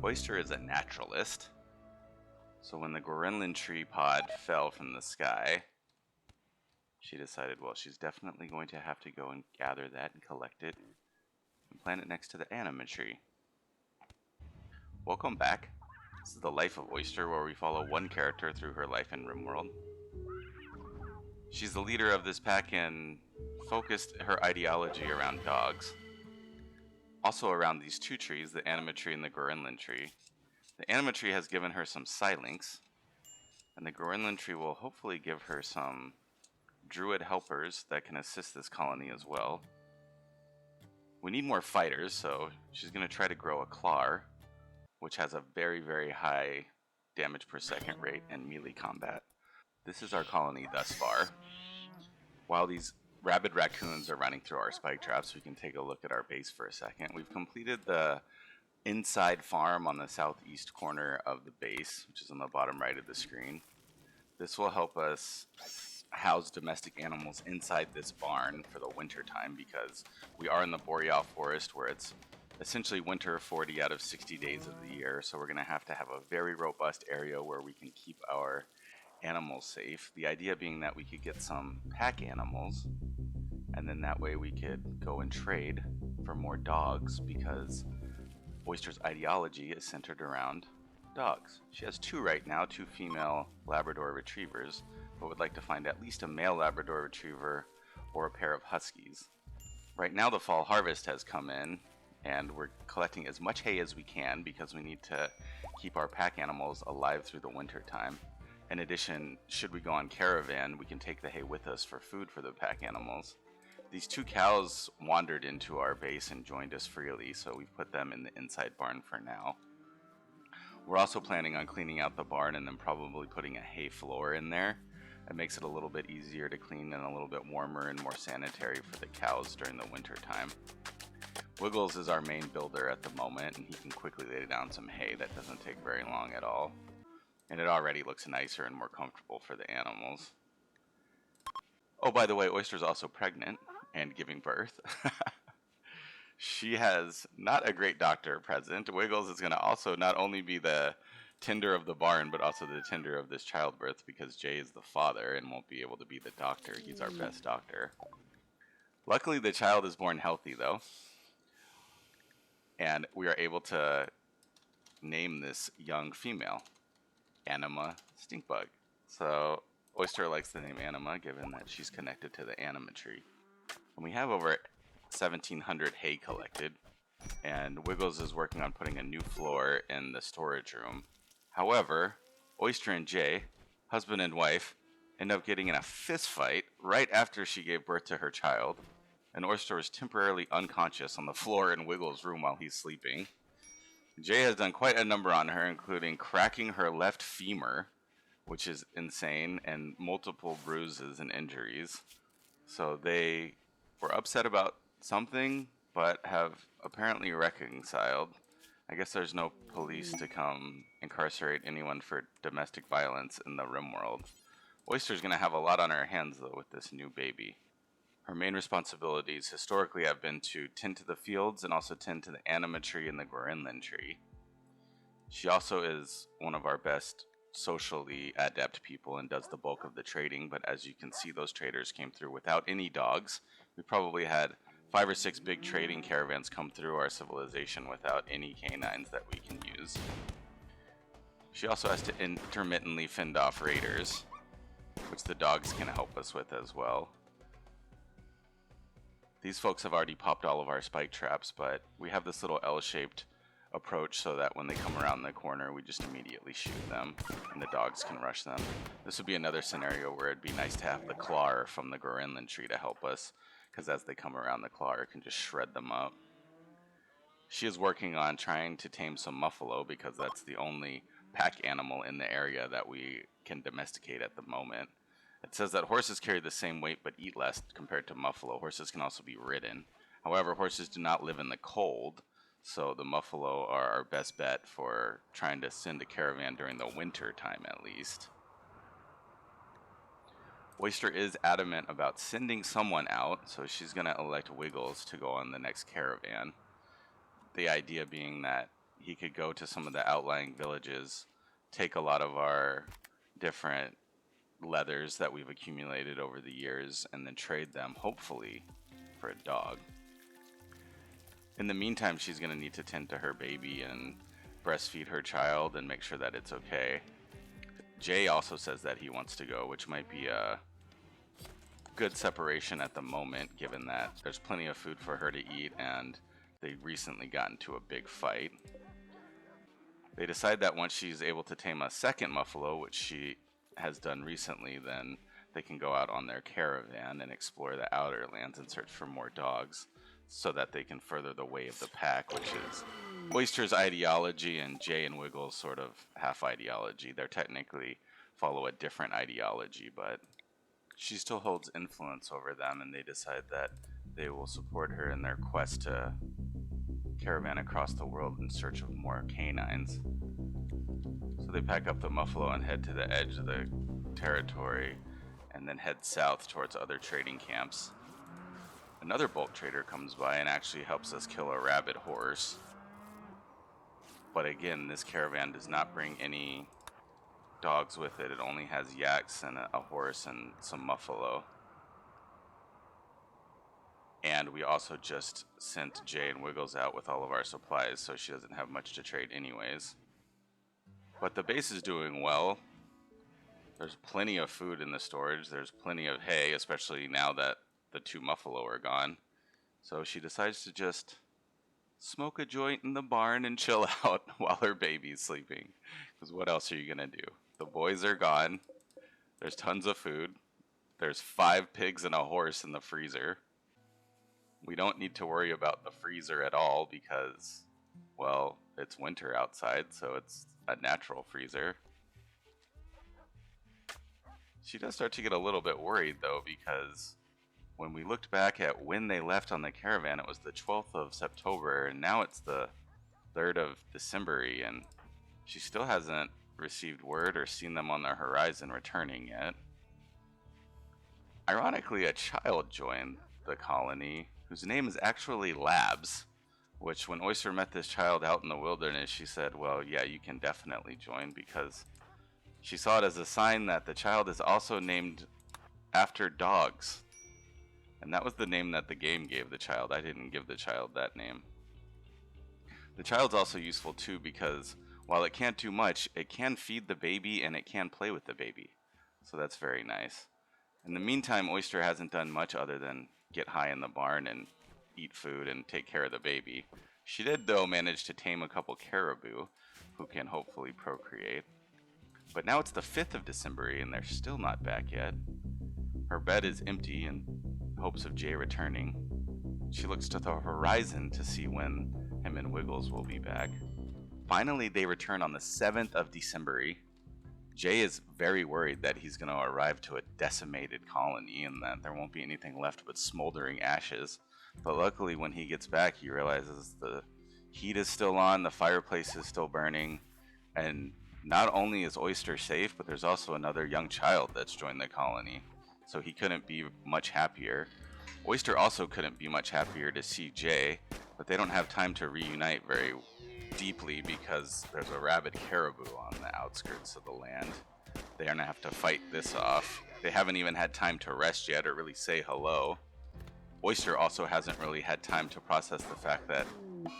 Oyster is a naturalist, so when the Gremlin tree pod fell from the sky, she decided, well, she's definitely going to have to go and gather that and collect it and plant it next to the anima tree. Welcome back. This is the life of Oyster, where we follow one character through her life in Rimworld. She's the leader of this pack and focused her ideology around dogs. Also around these two trees, the anima tree and the Gremlin tree. The anima tree has given her some psylinks, and the Gremlin tree will hopefully give her some druid helpers that can assist this colony as well. We need more fighters, so she's going to try to grow a claw, which has a very, very high damage per second rate and melee combat. This is our colony thus far. While these rabid raccoons are running through our spike traps, we can take a look at our base for a second. We've completed the inside farm on the southeast corner of the base, which is on the bottom right of the screen. This will help us house domestic animals inside this barn for the winter time, because we are in the boreal forest where it's essentially winter 40 out of 60 days of the year, so we're going to have a very robust area where we can keep our animals safe. The idea being that we could get some pack animals, and then that way we could go and trade for more dogs, because Oyster's ideology is centered around dogs. She has two right now, two female Labrador retrievers, but would like to find at least a male Labrador retriever or a pair of huskies. Right now the fall harvest has come in, and we're collecting as much hay as we can because we need to keep our pack animals alive through the winter time. In addition, should we go on caravan, we can take the hay with us for food for the pack animals. These two cows wandered into our base and joined us freely, so we've put them in the inside barn for now. We're also planning on cleaning out the barn and then probably putting a hay floor in there. It makes it a little bit easier to clean and a little bit warmer and more sanitary for the cows during the winter time. Wiggles is our main builder at the moment, and he can quickly lay down some hay. That doesn't take very long at all. And it already looks nicer and more comfortable for the animals. Oh, by the way, Oyster's also pregnant and giving birth. She has not a great doctor present. Wiggles is going to also not only be the tender of the barn, but also the tender of this childbirth, because Jay is the father and won't be able to be the doctor. He's our best doctor. Luckily, the child is born healthy, though. And we are able to name this young female Anima Stinkbug. So Oyster likes the name Anima, given that she's connected to the anima tree. And we have over 1,700 hay collected, and Wiggles is working on putting a new floor in the storage room. However, Oyster and Jay, husband and wife, end up getting in a fist fight right after she gave birth to her child, and Oyster is temporarily unconscious on the floor in Wiggles' room while he's sleeping. Jay has done quite a number on her, including cracking her left femur, which is insane, and multiple bruises and injuries. So they were upset about something, but have apparently reconciled. I guess there's no police to come incarcerate anyone for domestic violence in the Rimworld. Oyster's going to have a lot on her hands, though, with this new baby. Her main responsibilities historically have been to tend to the fields and also tend to the anima tree and the Gremlin tree. She also is one of our best socially adept people and does the bulk of the trading, but as you can see, those traders came through without any dogs. We probably had 5 or 6 big trading caravans come through our civilization without any canines that we can use. She also has to intermittently fend off raiders, which the dogs can help us with as well. These folks have already popped all of our spike traps, but we have this little L-shaped approach so that when they come around the corner, we just immediately shoot them and the dogs can rush them. This would be another scenario where it'd be nice to have the claw from the Gremlin tree to help us, because as they come around, the claw can just shred them up. She is working on trying to tame some muffalo, because that's the only pack animal in the area that we can domesticate at the moment. It says that horses carry the same weight but eat less compared to muffalo. Horses can also be ridden. However, horses do not live in the cold, so the muffalo are our best bet for trying to send a caravan during the winter time at least. Oyster is adamant about sending someone out, so she's going to elect Wiggles to go on the next caravan. The idea being that he could go to some of the outlying villages, take a lot of our different leathers that we've accumulated over the years, and then trade them, hopefully, for a dog. In the meantime, she's going to need to tend to her baby and breastfeed her child and make sure that it's okay. Jay also says that he wants to go, which might be a good separation at the moment, given that there's plenty of food for her to eat and they recently got into a big fight. They decide that once she's able to tame a second muffalo, which she has done recently, then they can go out on their caravan and explore the outer lands and search for more dogs so that they can further the way of the pack, which is Oyster's ideology and Jay and Wiggles' sort of half ideology. They're technically follow a different ideology, but she still holds influence over them, and they decide that they will support her in their quest to caravan across the world in search of more canines. So they pack up the muffalo and head to the edge of the territory and then head south towards other trading camps. Another bulk trader comes by and actually helps us kill a rabid horse. But again, this caravan does not bring any dogs with it. It only has yaks and a horse and some muffalo. And we also just sent Jay and Wiggles out with all of our supplies, so she doesn't have much to trade anyways. But the base is doing well. There's plenty of food in the storage. There's plenty of hay, especially now that the 2 muffalo are gone. So she decides to just smoke a joint in the barn and chill out while her baby's sleeping. Because what else are you going to do? The boys are gone. There's tons of food. There's 5 pigs and a horse in the freezer. We don't need to worry about the freezer at all because, well, it's winter outside, so it's a natural freezer. She does start to get a little bit worried, though, because when we looked back at when they left on the caravan, it was the 12th of September, and now it's the 3rd of December, and she still hasn't received word or seen them on the horizon returning yet. Ironically, a child joined the colony whose name is actually Labs, which when Oyster met this child out in the wilderness, she said, well, yeah, you can definitely join, because she saw it as a sign that the child is also named after dogs. And that was the name that the game gave the child. I didn't give the child that name. The child's also useful too because while it can't do much, it can feed the baby and it can play with the baby. So that's very nice. In the meantime, Oyster hasn't done much other than get high in the barn and eat food and take care of the baby. She did, though, manage to tame a couple caribou who can hopefully procreate. But now it's the 5th of December and they're still not back yet. Her bed is empty in hopes of Jay returning. She looks to the horizon to see when him and Wiggles will be back. Finally, they return on the 7th of December. Jay is very worried that he's going to arrive to a decimated colony and that there won't be anything left but smoldering ashes. But luckily, when he gets back, he realizes the heat is still on, the fireplace is still burning, and not only is Oyster safe, but there's also another young child that's joined the colony. So he couldn't be much happier. Oyster also couldn't be much happier to see Jay, but they don't have time to reunite very deeply because there's a rabid caribou on the outskirts of the land. They're gonna have to fight this off. They haven't even had time to rest yet or really say hello. Oyster also hasn't really had time to process the fact that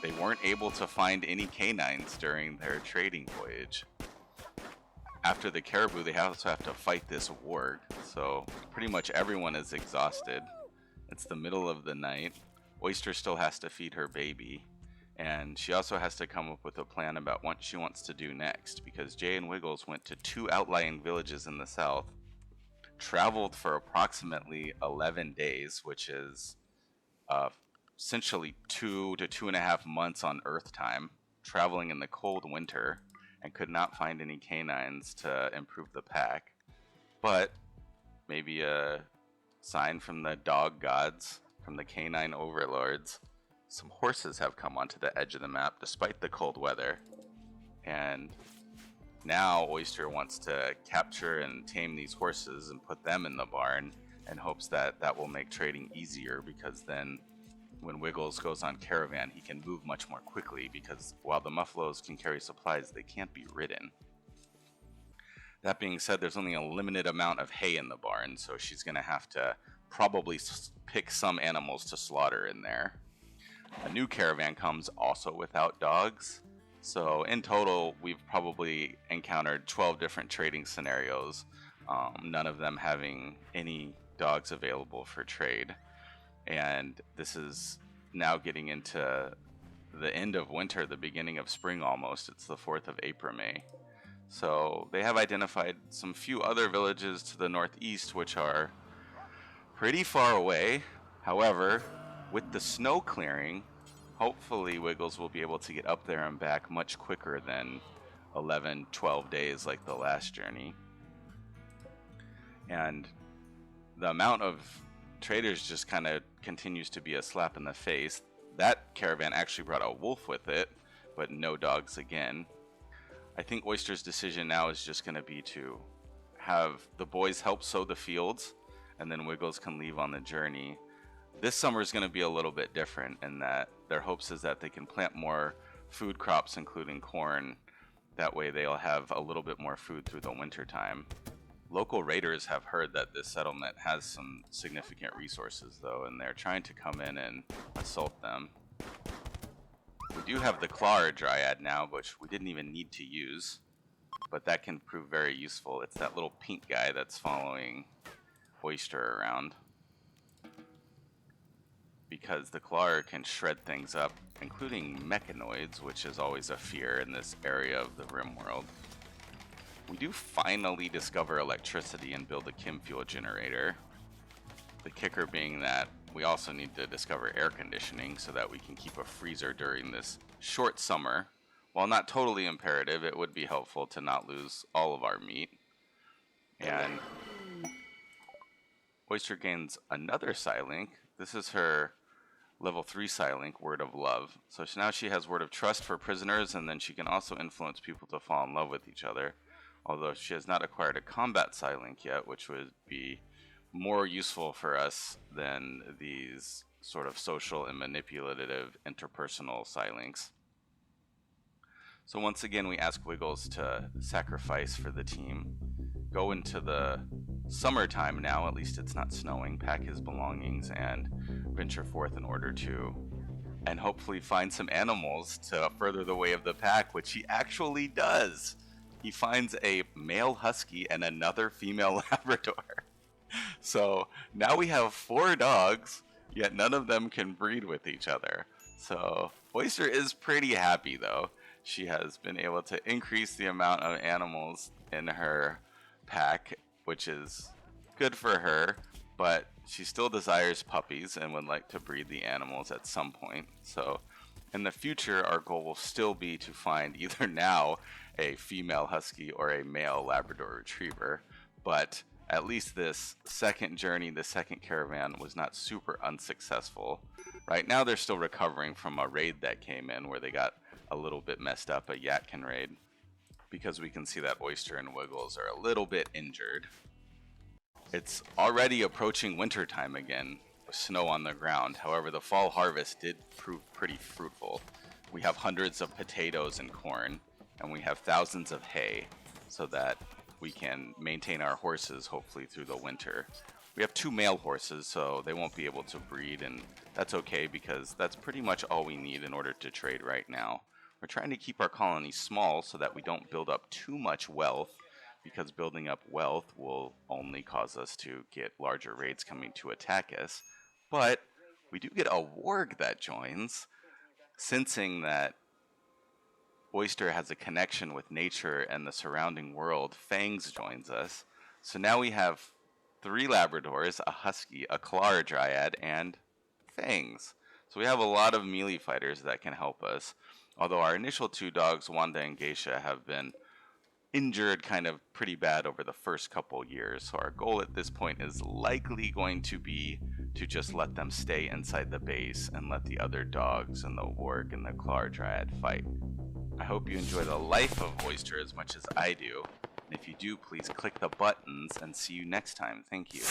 they weren't able to find any canines during their trading voyage. After the caribou, they also have to fight this warg, so pretty much everyone is exhausted. It's the middle of the night. Oyster still has to feed her baby, and she also has to come up with a plan about what she wants to do next, because Jay and Wiggles went to 2 outlying villages in the south, traveled for approximately 11 days, which is essentially 2 to 2.5 months on Earth time, traveling in the cold winter, and could not find any canines to improve the pack. But maybe a sign from the dog gods, from the canine overlords, some horses have come onto the edge of the map despite the cold weather. And now Oyster wants to capture and tame these horses and put them in the barn in hopes that that will make trading easier, because then when Wiggles goes on caravan, he can move much more quickly because while the muffaloes can carry supplies, they can't be ridden. That being said, there's only a limited amount of hay in the barn, so she's going to have to probably pick some animals to slaughter in there. A new caravan comes also without dogs, so in total we've probably encountered 12 different trading scenarios, none of them having any dogs available for trade. And this is now getting into the end of winter, the beginning of spring almost. It's the 4th of April, May. So they have identified some few other villages to the northeast which are pretty far away. However, with the snow clearing, hopefully Wiggles will be able to get up there and back much quicker than 11, 12 days like the last journey. And the amount of traders just kind of continues to be a slap in the face. That caravan actually brought a wolf with it, but no dogs again. I think Oyster's decision now is just going to be to have the boys help sow the fields, and then Wiggles can leave on the journey. This summer is going to be a little bit different in that their hopes is that they can plant more food crops, including corn. That way they'll have a little bit more food through the winter time. Local raiders have heard that this settlement has some significant resources though, and they're trying to come in and assault them. We do have the Claw Dryad now, which we didn't even need to use, but that can prove very useful. It's that little pink guy that's following Oyster around, because the Claw can shred things up, including mechanoids, which is always a fear in this area of the Rimworld. We do finally discover electricity and build a chem fuel generator. The kicker being that we also need to discover air conditioning so that we can keep a freezer during this short summer. While not totally imperative, it would be helpful to not lose all of our meat. And Oyster gains another Psylink. This is her level 3 Psylink, Word of Love. So now she has Word of Trust for prisoners, and then she can also influence people to fall in love with each other. Although she has not acquired a combat Psylink yet, which would be more useful for us than these sort of social and manipulative interpersonal Psylinks. So once again, we ask Wiggles to sacrifice for the team. Go into the summertime now, at least it's not snowing, pack his belongings, and venture forth in order to, and hopefully find some animals to further the way of the pack, which he actually does. He finds a male husky and another female Labrador. So now we have 4 dogs, yet none of them can breed with each other. So Oyster is pretty happy though. She has been able to increase the amount of animals in her pack, which is good for her, but she still desires puppies and would like to breed the animals at some point. So in the future, our goal will still be to find either now a female husky or a male Labrador Retriever, but at least this second journey, the second caravan, was not super unsuccessful. Right now they're still recovering from a raid that came in where they got a little bit messed up, a Yatkin raid, because we can see that Oyster and Wiggles are a little bit injured. It's already approaching winter time again, with snow on the ground. However, the fall harvest did prove pretty fruitful. We have hundreds of potatoes and corn, and we have thousands of hay, so that we can maintain our horses hopefully through the winter. We have 2 male horses, so they won't be able to breed, and that's okay because that's pretty much all we need in order to trade right now. We're trying to keep our colony small so that we don't build up too much wealth, because building up wealth will only cause us to get larger raids coming to attack us. But we do get a warg that joins, sensing that Oyster has a connection with nature and the surrounding world. Fangs joins us. So now we have 3 Labradors, a Husky, a Claw Dryad, and Fangs. So we have a lot of melee fighters that can help us. Although our initial 2 dogs, Wanda and Geisha, have been injured kind of pretty bad over the first couple years. So our goal at this point is likely going to be to just let them stay inside the base and let the other dogs and the warg and the Claw Dryad fight. I hope you enjoy the life of Oyster as much as I do. And if you do, please click the buttons and see you next time. Thank you.